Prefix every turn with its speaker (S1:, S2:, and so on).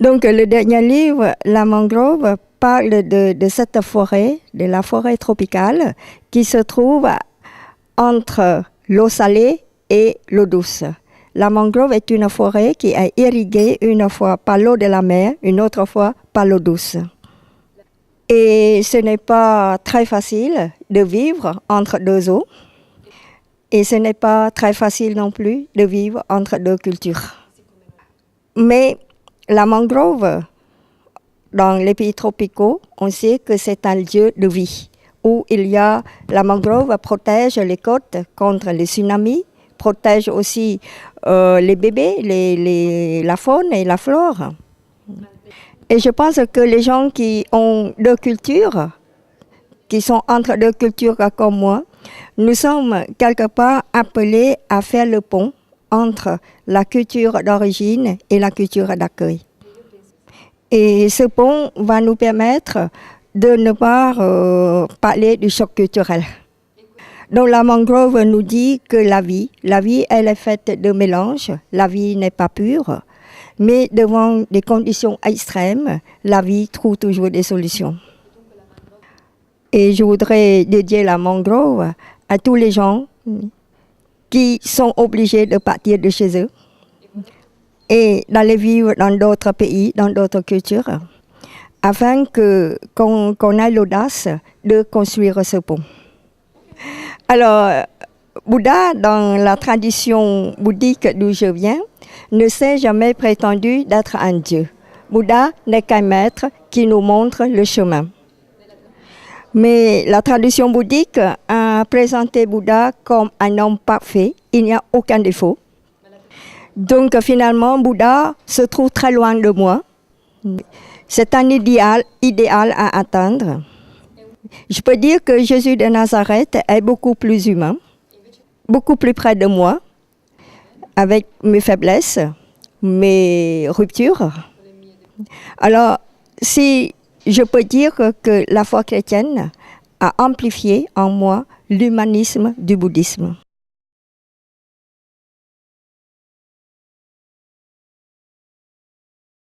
S1: Donc le dernier livre, La mangrove, parle de cette forêt, de la forêt tropicale, qui se trouve entre l'eau salée et l'eau douce. La mangrove est une forêt qui est irriguée une fois par l'eau de la mer, une autre fois par l'eau douce. Et ce n'est pas très facile de vivre entre deux eaux. Et ce n'est pas très facile non plus de vivre entre deux cultures. Mais la mangrove, dans les pays tropicaux, on sait que c'est un lieu de vie, où la mangrove protège les côtes contre les tsunamis, protège aussi les bébés, la faune et la flore. Et je pense que les gens qui ont deux cultures, qui sont entre deux cultures comme moi, nous sommes quelque part appelés à faire le pont entre la culture d'origine et la culture d'accueil. Et ce pont va nous permettre de ne pas parler du choc culturel. Donc la mangrove nous dit que la vie, elle est faite de mélange, la vie n'est pas pure, mais devant des conditions extrêmes, la vie trouve toujours des solutions. Et je voudrais dédier la mangrove à tous les gens qui sont obligés de partir de chez eux et d'aller vivre dans d'autres pays, dans d'autres cultures, afin qu'on ait l'audace de construire ce pont. Alors, Bouddha, dans la tradition bouddhique d'où je viens, ne s'est jamais prétendu d'être un dieu. Bouddha n'est qu'un maître qui nous montre le chemin. Mais la tradition bouddhique a présenté Bouddha comme un homme parfait, il n'y a aucun défaut. Donc finalement, Bouddha se trouve très loin de moi. C'est un idéal à atteindre. Je peux dire que Jésus de Nazareth est beaucoup plus humain, beaucoup plus près de moi, avec mes faiblesses, mes ruptures. Alors, si je peux dire que la foi chrétienne a amplifié en moi l'humanisme du bouddhisme.